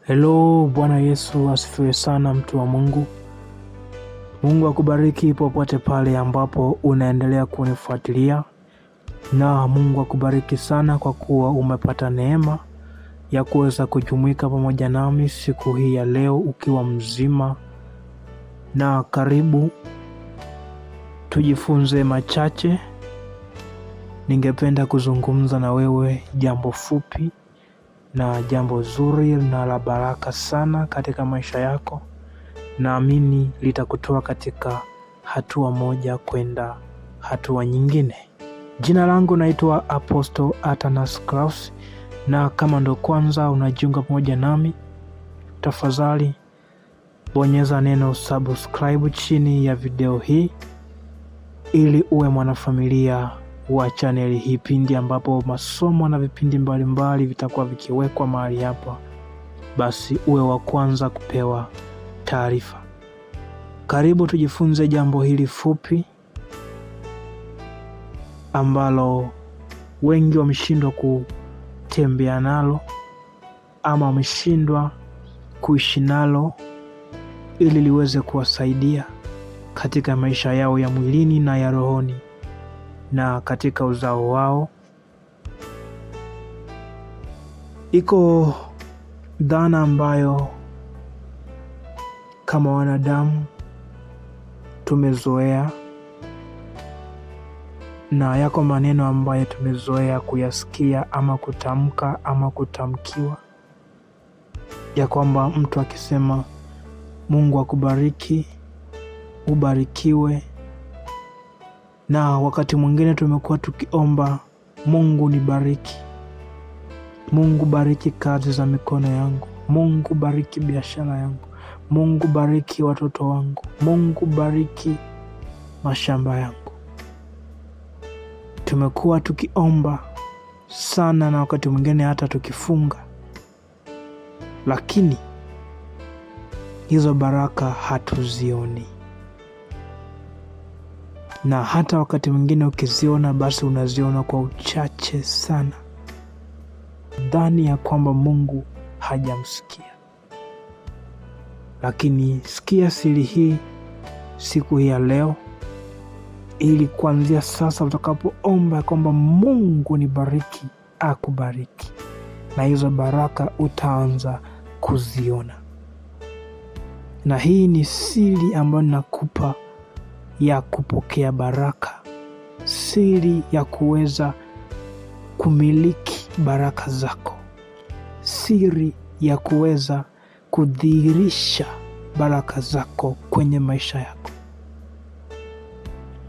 Hello, Bwana Yesu asifiwe sana, mtu wa Mungu. Mungu akubariki popote pale ambapo unaendelea kunifuatilia, na Mungu akubariki sana kwa kuwa umepata neema ya kuweza kujumuika pamoja nami siku hii ya leo ukiwa mzima. Na karibu tujifunze machache. Ningependa kuzungumza na wewe jambo fupi na jambo zuri na la baraka sana katika maisha yako. Naamini litakutoa katika hatua moja kwenda hatua nyingine. Jina langu naitwa Apostle Atanas Klaus, na kama ndo kwanza unajiunga pamoja nami, tafadhali bonyeza neno subscribe chini ya video hii ili uwe mwanafamilia wa chaneli hii pindi ambapo masomo na vipindi mbalimbali vitakuwa vikiwekwa mahali hapa, basi uwe wa kwanza kupewa taarifa. Karibu tujifunze jambo hili fupi ambalo wengi wameshindwa kutembea nalo ama wameshindwa kuishi nalo, ili liweze kuwasaidia katika maisha yao ya mwilini na ya rohoni na katika uzao wao. Iko dhana ambayo kama wanadamu tumezoea, na yako maneno ambayo tumezoea kuyasikia ama kutamka ama kutamkiwa, ya kwamba mtu akisema Mungu akubariki, ubarikiwe. Na wakati mwingine tumekuwa tukiomba Mungu nibariki, Mungu bariki kazi za mikono yangu, Mungu bariki biashara yangu, Mungu bariki watoto wangu, Mungu bariki mashamba yangu. Tumekuwa tukiomba sana, na wakati mwingine hata tukifunga, lakini hizo baraka hatuzioni. Na hata wakati mwingine ukiziona, basi unaziona kwa uchache sana, dhani ya kwamba Mungu hajamsikia. Lakini sikia siri hii siku hii ya leo, ili kuanzia sasa utakapoomba kwamba Mungu nibariki, akubariki, na hizo baraka utaanza kuziona. Na hii ni siri ambayo ninakupa ya kupokea baraka, siri ya kuweza kumiliki baraka zako, siri ya kuweza kudhihirisha baraka zako kwenye maisha yako,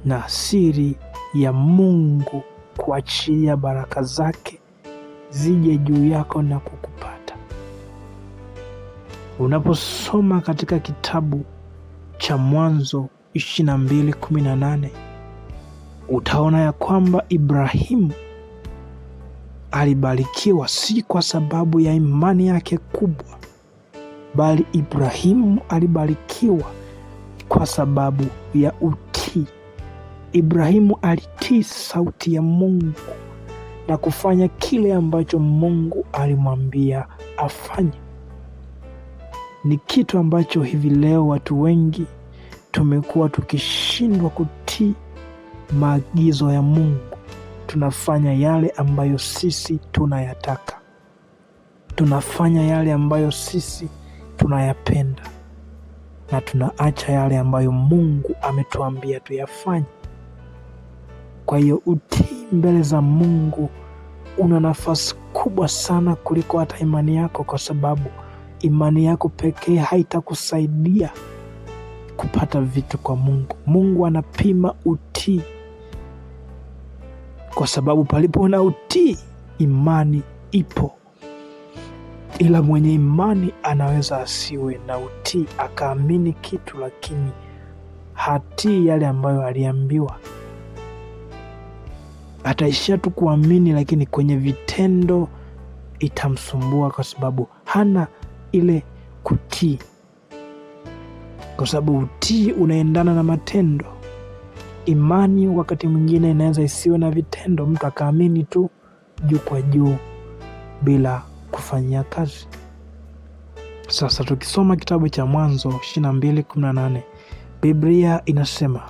na siri ya Mungu kuachilia baraka zake zije juu yako na kukupata. Unaposoma katika kitabu cha Mwanzo 22:18 utaona ya kwamba Ibrahimu alibarikiwa si kwa sababu ya imani yake kubwa, bali Ibrahimu alibarikiwa kwa sababu ya utii. Ibrahimu alitii sauti ya Mungu na kufanya kile ambacho Mungu alimwambia afanye. Ni kitu ambacho hivi leo watu wengi tumekuwa tukishindwa kutii maagizo ya Mungu. Tunafanya yale ambayo sisi tunayataka, tunafanya yale ambayo sisi tunayapenda, na tunaacha yale ambayo Mungu ametuambia tuyafanye. Kwa hiyo utii mbele za Mungu una nafasi kubwa sana kuliko hata imani yako, kwa sababu imani yako pekee haitakusaidia kupata vitu kwa Mungu. Mungu anapima utii, kwa sababu palipo na utii, imani ipo. Ila mwenye imani anaweza asiwe na utii, akaamini kitu lakini hatii yale ambayo aliambiwa. Ataishia tu kuamini, lakini kwenye vitendo itamsumbua, kwa sababu hana ile kutii. Kwa sababu utii unaendana na matendo. Imani wakati mwingine inaweza isiwe na vitendo, mtu akaamini tu juu kwa juu bila kufanyia kazi. Sasa tukisoma kitabu cha Mwanzo 22:18, Biblia inasema,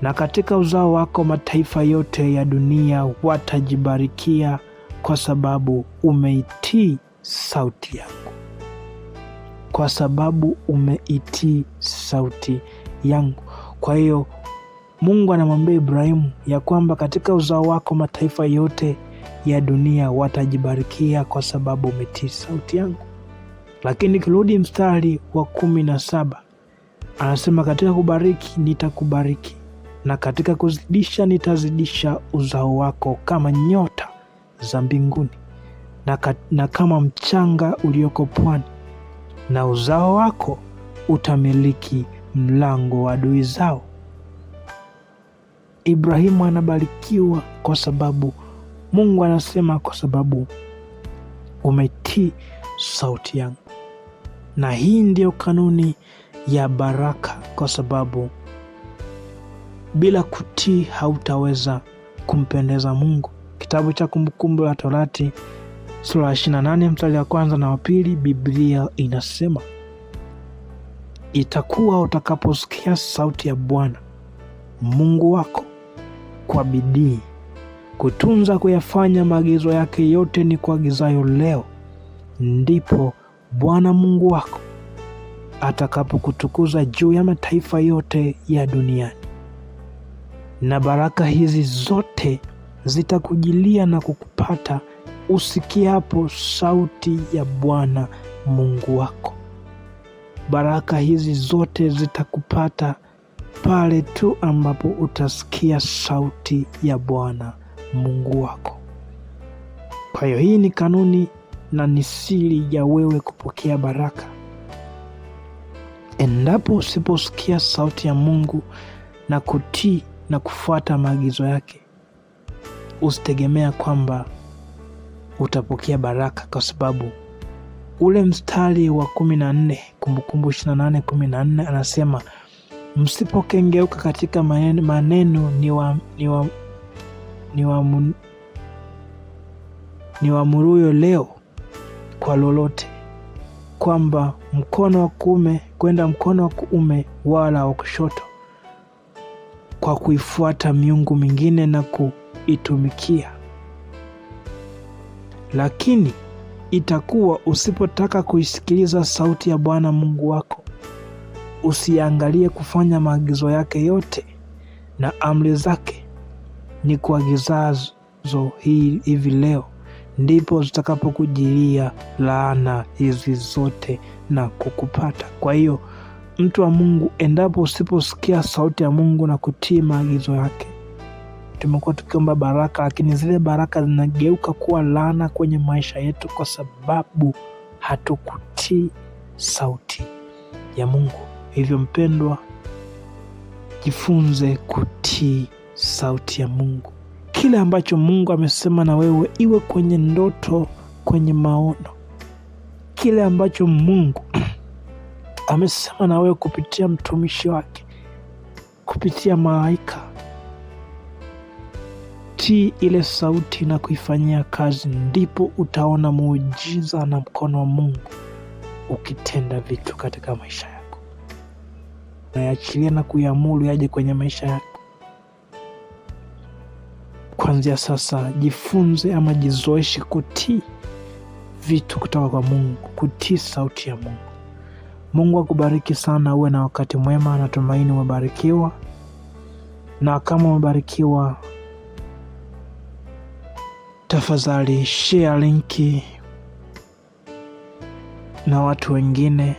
na katika uzao wako mataifa yote ya dunia watajibarikia kwa sababu umeitii sauti yangu. Kwa sababu umeitii sauti yangu. Kwa hiyo Mungu anamwambia Ibrahimu ya kwamba katika uzao wako mataifa yote ya dunia watajibarikia kwa sababu umetii sauti yangu. Lakini kirudi mstari wa 17 anasema, katika kubariki nitakubariki, na katika kuzidisha nitazidisha uzao wako kama nyota za mbinguni na kama mchanga ulioko pwani, na uzao wako utamiliki mlango wa adui zao. Ibrahimu anabarikiwa kwa sababu Mungu anasema, kwa sababu umetii sauti yangu. Na hii ndiyo kanuni ya baraka, kwa sababu bila kutii hautaweza kumpendeza Mungu. Kitabu cha Kumbukumbu la Torati sura 28 mstari wa 1 na wa 2, Biblia inasema, itakuwa utakaposikia sauti ya Bwana Mungu wako kwa bidii kutunza kuyafanya maagizo yake yote ni kuagizayo leo, ndipo Bwana Mungu wako atakapokutukuza juu ya mataifa yote ya duniani, na baraka hizi zote zitakujilia na kukupata usikiapo sauti ya Bwana Mungu wako. Baraka hizi zote zitakupata pale tu ambapo utasikia sauti ya Bwana Mungu wako. Kwa hiyo hii ni kanuni na ni siri ya wewe kupokea baraka. Endapo usiposikia sauti ya Mungu na kutii na kufuata maagizo yake, usitegemea kwamba utapokea baraka, kwa sababu ule mstari wa 14, Kumbukumbu 28:14 anasema, msipokengeuka katika maneno niwaamuruyo leo kwa lolote, kwamba mkono wa kuume kwenda mkono wa kuume wala wa kushoto, kwa kuifuata miungu mingine na kuitumikia. Lakini itakuwa usipotaka kuisikiliza sauti ya Bwana Mungu wako, usiangalie kufanya maagizo yake yote na amri zake ni kuagizazo hivi leo, ndipo zitakapokujilia laana hizi zote na kukupata. Kwa hiyo mtu wa Mungu, endapo usiposikia sauti ya Mungu na kutii maagizo yake, tumekuwa tukiomba baraka, lakini zile baraka zinageuka kuwa laana kwenye maisha yetu, kwa sababu hatukutii sauti ya Mungu. Hivyo mpendwa, jifunze kutii sauti ya Mungu. Kile ambacho Mungu amesema na wewe, iwe kwenye ndoto, kwenye maono, kile ambacho Mungu amesema na wewe kupitia mtumishi wake, kupitia malaika, tii ile sauti na kuifanyia kazi, ndipo utaona muujiza na mkono wa Mungu ukitenda vitu katika maisha yako. Naachilia na kuiamuru yaje kwenye maisha yako. Kuanzia sasa, jifunze ama jizoeshe kutii vitu kutoka kwa Mungu, kutii sauti ya Mungu. Mungu akubariki sana, uwe na wakati mwema. Natumaini umebarikiwa, na kama umebarikiwa, tafadhali share linki na watu wengine,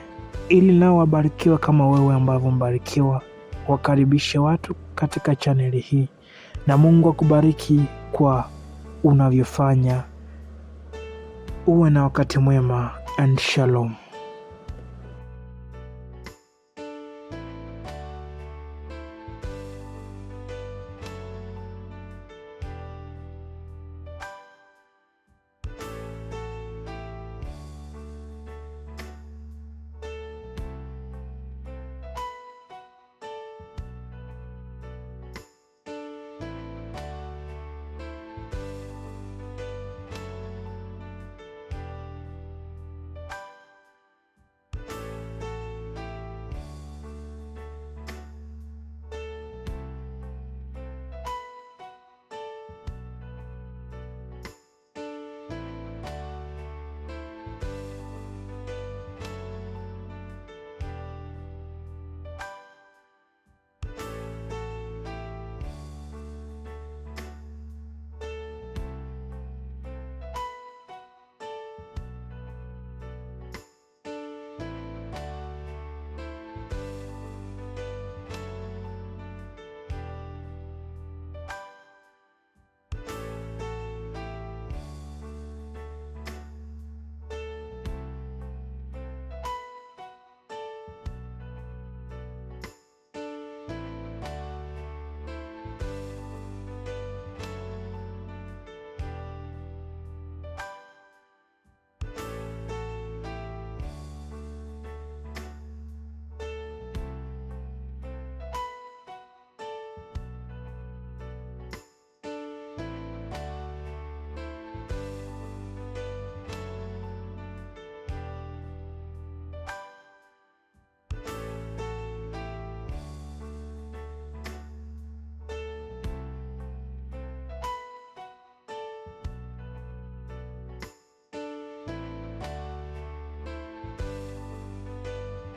ili nao wabarikiwe kama wewe ambavyo mbarikiwa. Wakaribishe watu katika chaneli hii, na Mungu akubariki kwa unavyofanya. Uwe na wakati mwema and shalom.